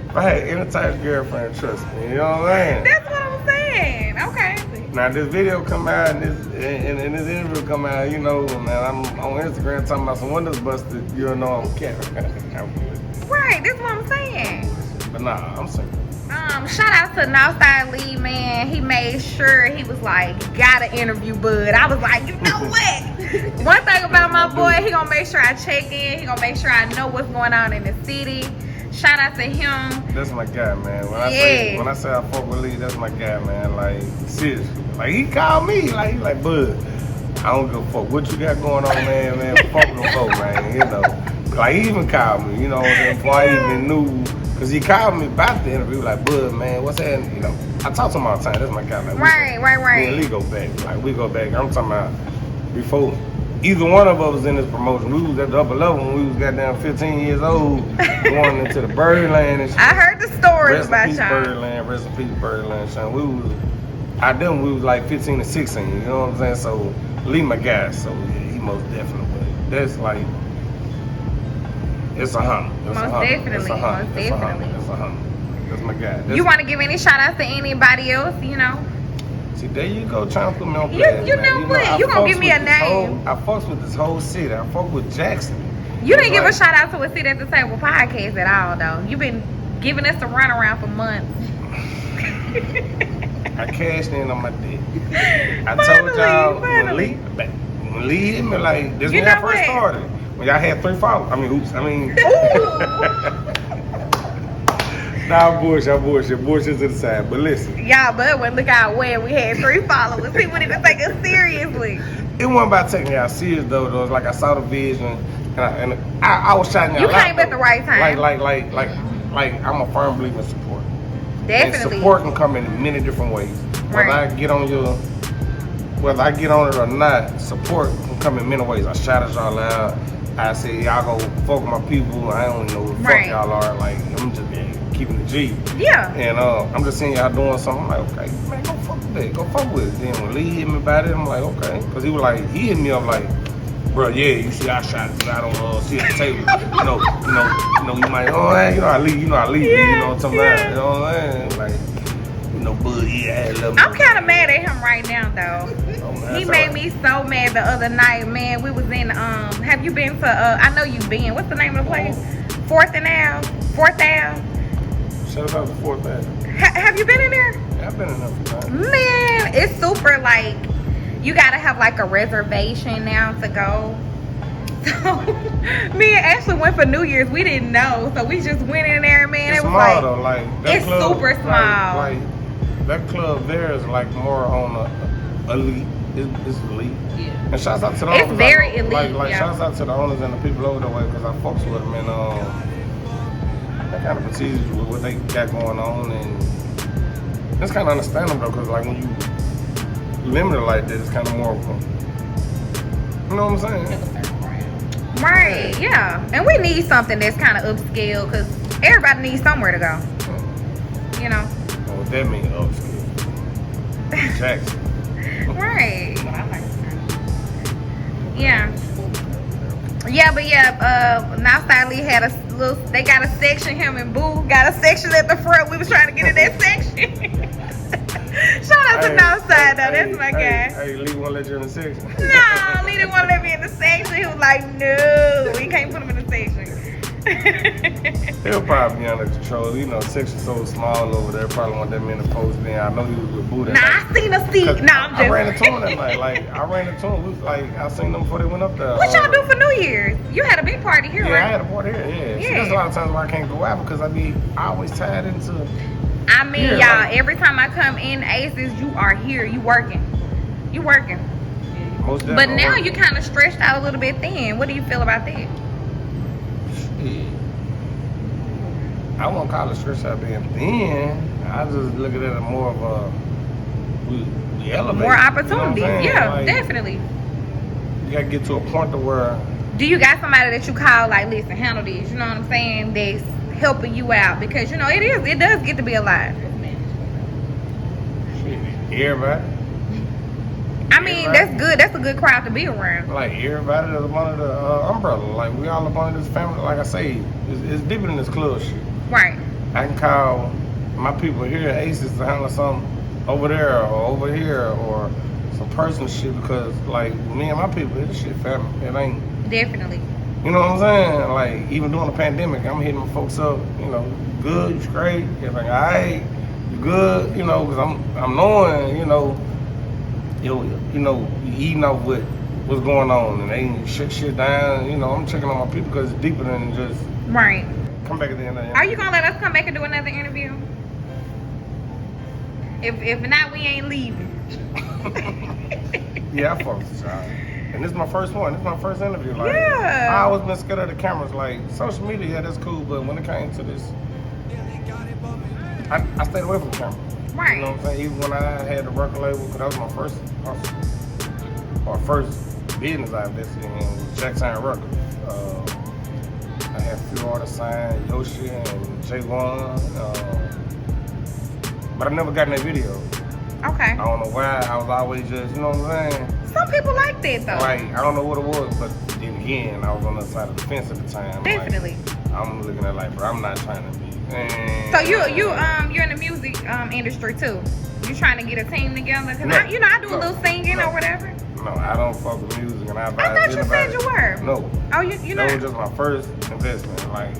If I had any type of girlfriend, trust me, you know what I'm saying? That's what I'm saying. Okay. Now this video come out and this interview come out, you know, man, I'm on Instagram talking about some windows busted, you know I'm cat. Right, that's what I'm saying. But nah, I'm single. Shout out to Northside Lee, man. He made sure he was like, gotta interview Bud. I was like, you know what? One thing about my boy, he gonna make sure I check in. He gonna make sure I know what's going on in the city. Shout out to him. That's my guy, man. When I say I fuck with Lee, that's my guy, man. Like seriously, like he called me, like he like Bud. I don't give a fuck what you got going on, man. Fuck with them folk, man. You know, like he even called me, you know, before I even knew. Cause he called me about the interview, like, Bud, man, what's that? You know, I talk to him all the time. That's my guy. Like, right. Me and Lee go back. Like, we go back. I'm talking about before either one of us was in this promotion. We was at the upper level when we was goddamn 15 years old, going into the Birdland and shit. I heard the stories about y'all. Rest in peace, Birdland, son. We was like 15 and 16. You know what I'm saying? So Lee, my guy. So yeah, he most definitely. That's like. It's a hump. Most definitely. It's a hump. That's my guy. You want to give any shout outs to anybody else, you know? See, there you go, trying to put me on blast. You know what? You gonna give me a name. I fucks with this whole city. I fuck with Jackson. You didn't give a shout out to a Sit at the Table podcast at all, though. You been giving us a runaround for months. I cashed in on my debt. I told y'all when Lee hit me, like, this when y'all first started. When y'all had 3 followers. Nah, bullshit to the side. But listen. Y'all, but when look out when we had 3 followers, people didn't take us seriously. It wasn't about taking y'all serious though. It was like I saw the vision, and I was shouting y'all out. You came at the right time. Like I'm a firm believer in support. Definitely. And support can come in many different ways. Whether I get on it or not, support can come in many ways. I shout at y'all out. I say y'all go fuck with my people. I don't know who the fuck y'all are. Like I'm just keeping the G. Yeah. And I'm just seeing y'all doing something. I'm like, okay, man, go fuck with it. Go fuck with it. Then when Lee hit me about it, I'm like, okay, because he hit me up like, bro, yeah, you see, I shot it. I don't see at the table. you might, I leave. You know what I'm talking about. You know what I'm saying? Like, Bud, yeah, I love him. I'm kind of mad at him right now, though. He made me so mad the other night, man. We was in, have you been to, I know you've been, what's the name of the place? 4th Ave? Shout out to 4th Ave. Have you been in there? Yeah, I've been in there a few times. Man, it's super, like, you gotta have like a reservation now to go. So, me and Ashley went for New Year's. We didn't know, so we just went in there, man. It's it was small like, though, like it's club, super small. Like that club there is like more on a elite. It's elite. Yeah. And shouts out to the owners. It's very elite. Like shouts out to the owners and the people over there because I fucks with them and that kind of proceeds with what they got going on, and it's kind of understandable though, because like when you limit it like that, it's kind of more of a, you know what I'm saying? Right, yeah. And we need something that's kind of upscale because everybody needs somewhere to go. You know? Well, what that means, upscale. Jackson. Right. Yeah. Yeah, but now Lee had a little, they got a section, him and Boo got a section at the front. We was trying to get in that section. Shout out to Northside though, that's my guy. Hey, Lee won't let you in the section. No, Lee didn't want to let me in the section. He was like, no, we can't put him in the section. He'll probably be under control. You know, section so small over there. Probably want that many folks in. I know he was with Boo that night. I seen a seat. I'm just. I ran into him that night. I seen them before they went up there. What y'all do for New Year's? You had a big party here, right? Yeah, I had a party here. Yeah. See, there's a lot of times where I can't go out because I always tied into. I mean, here, y'all. Like, every time I come in Aces, you are here. You working. You working. Most but now you kind of stretched out a little bit thin. What do you feel about that? I won't call it stretch out being thin. I just look at it as more of a we elevate. More opportunities, you know yeah, like, definitely. You gotta get to a point to where. Do you got somebody that you call like, listen, handle this? You know what I'm saying? That's helping you out because it does get to be a lot. Shit, everybody. I mean, that's good. That's a good crowd to be around. Like everybody that's under the umbrella. Like we all up under this family. Like I say, it's deeper than this club shit. Right. I can call my people here at Aces to handle something over there or over here or some personal shit because like me and my people, this shit family. It ain't. Definitely. You know what I'm saying? Like even during the pandemic, I'm hitting my folks up. You know, good, you straight, everything alright, you good. You know, because I'm knowing. You know, you eating off with what's going on and they ain't shit down. You know, I'm checking on my people because it's deeper than just right. Come back at the end of the Are you gonna let us come back and do another interview? If not, we ain't leaving. Yeah, I fuck with y'all. And this is my first one. This is my first interview. Like, yeah. I always been scared of the cameras. Like, social media, yeah, that's cool. But when it came to this, I stayed away from the camera. Right. You know what I'm saying? Even when I had the record label, because that was my first business I invested in was Jacktown Records. I had a few artists signed, Yoshi and J1, but I never got in that video. Okay. I don't know why. I was always just, you know what I'm saying? Some people like that though. Like, I don't know what it was, but then again, I was on the side of the fence at the time. Definitely. Like, I'm looking at like, bro, I'm not trying to be. So you're in the music industry too. You trying to get a team together? Cause I do a little singing or whatever. No, I don't fuck with music, and I thought you said you were. No. Oh, you know. That was just my first investment. Like,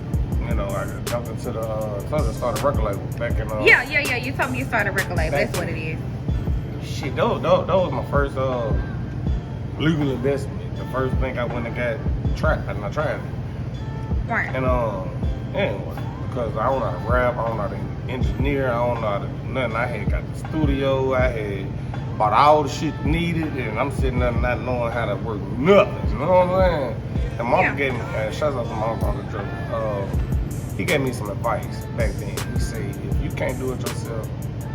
you know, I jumped into the started record label back in. Yeah. You told me you started a record label. That's what it is. Shit, that was my first legal investment. The first thing I went and got trapped, and I tried it. Right. And anyway, because I don't know how to rap, I don't know how to engineer, I don't know how to do nothing. I had got the studio, I had bought all the shit needed, and I'm sitting there not knowing how to work nothing. You know what I'm saying? And mama gave me, shout out to mama on the truck. He gave me some advice back then. He said, if you can't do it yourself,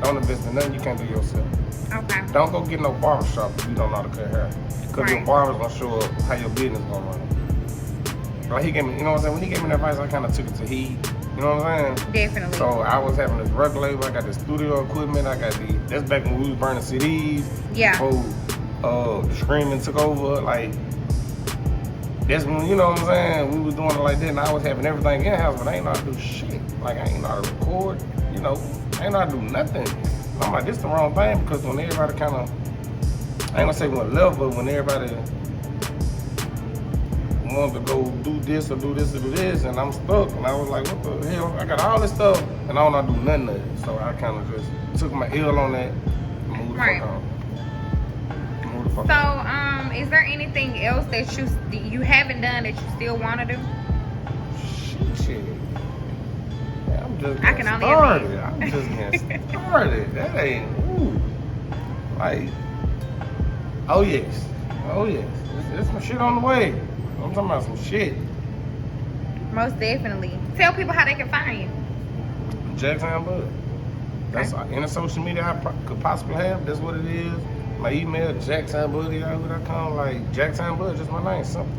don't invest in nothing you can't do yourself. Okay. Don't go get no barbershop if you don't know how to cut hair. Because your barber's gonna show up how your business gonna run. Like he gave me, you know what I'm saying? When he gave me that advice, I kind of took it to heed. You know what I'm saying? Definitely. So I was having this record label, I got the studio equipment, I got that's back when we was burning CDs. Yeah. Before streaming took over, like, that's when, you know what I'm saying, we was doing it like that, and I was having everything in-house, but I ain't know how to do shit. Like, I ain't know how to record, you know, I ain't know how to do nothing. And I'm like, this the wrong thing, because when everybody kind of, I ain't gonna say one level, but when everybody wanted to go do this or do this or do this, and I'm stuck, and I was like, what the hell, I got all this stuff, and I don't know how to do nothing of it. So I kind of just took my L on that, and moved the fuck on. So, is there anything else that you haven't done that you still want to do? Shit. Yeah, I'm just I can only started. I'm just getting started. That ain't, ooh. Like, oh yes. There's some shit on the way. I'm talking about some shit. Most definitely. Tell people how they can find you. Jacktown Bud. That's any social media I could possibly have. That's what it is. My email, jacktownbud@yahoo.com. Like, Jacktown Bud, just my name, simple.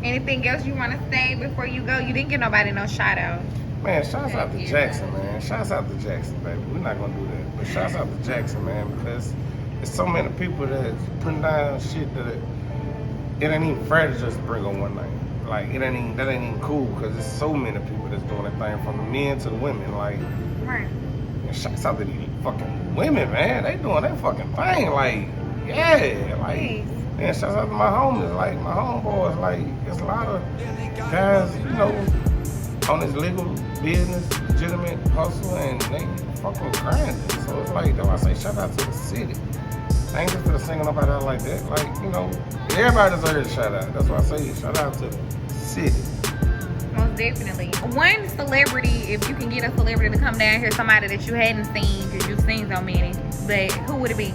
Anything else you want to say before you go? You didn't give nobody no shout out. Man, shouts out to Jackson, man. Shouts out to Jackson, baby. We're not going to do that. But shouts out to Jackson, man, because there's so many people that's putting down shit that it ain't even fair to just bring on one name. Like, that ain't even cool, because there's so many people that's doing that thing, from the men to the women. Like, right. And shouts out to these fucking women, man. They doing that fucking thing. Like, yeah. Like, and shouts out to my homies, like, my homeboys. Like, there's a lot of guys, you know, on this legal business, legitimate hustle, and they fucking grinding. So it's like, though, I say shout out to the city. I ain't just gonna single nobody out like that. Like, you know, everybody deserves a shout out. That's why I say shout out to the city. Most definitely. One celebrity, if you can get a celebrity to come down here, somebody that you hadn't seen, because you've seen so many, but who would it be?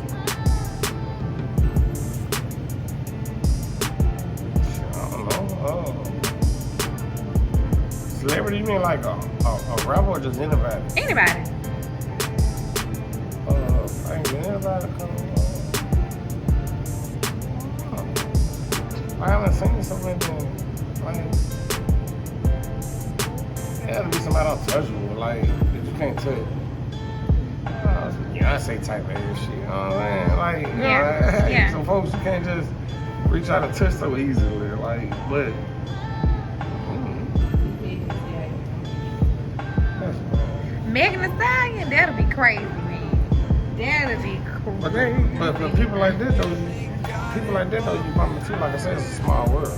I don't know. Celebrity, you mean like a rapper or just anybody? Anybody. I ain't anybody come. I haven't seen somebody like, it has to be somebody untouchable, like, that you can't touch. Beyonce type of shit, you know what I'm saying? Like, you know, some folks you can't just reach out and touch so easily, like, but. Megan Thee Stallion, that'll be crazy, man. That'll be crazy. But people like that, though, you bump into, like I said, it's a small world.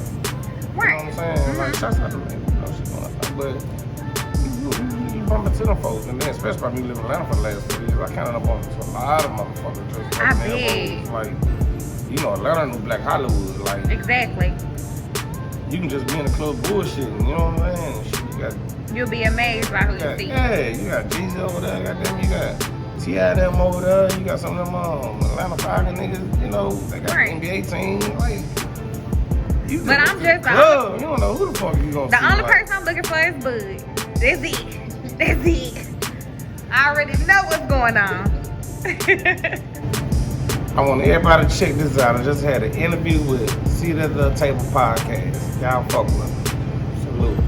Right. You know what I'm saying? Mm-hmm. Like, shouts out to me, you know, shit going on. But you bump into them folks, and then especially by me living in Atlanta for the last 4 years, I kind of bumped into a lot of motherfuckers. Just I bet. Like, you know, Atlanta knew Black Hollywood. Like, exactly. You can just be in the club bullshitting, you know what I'm saying? Shit, you'll be amazed by who you see. Yeah, you got Jeezy over there, goddamn, you got T.I. them over there, you got some of them Atlanta Falcons niggas, you know, they got the NBA team, like, you but I'm just club, you don't know who the fuck you gonna see. The only person I'm looking for is Bud. That's it. I already know what's going on. I want everybody to check this out. I just had an interview with Seat at the Table podcast. Y'all fuck with them. Salute.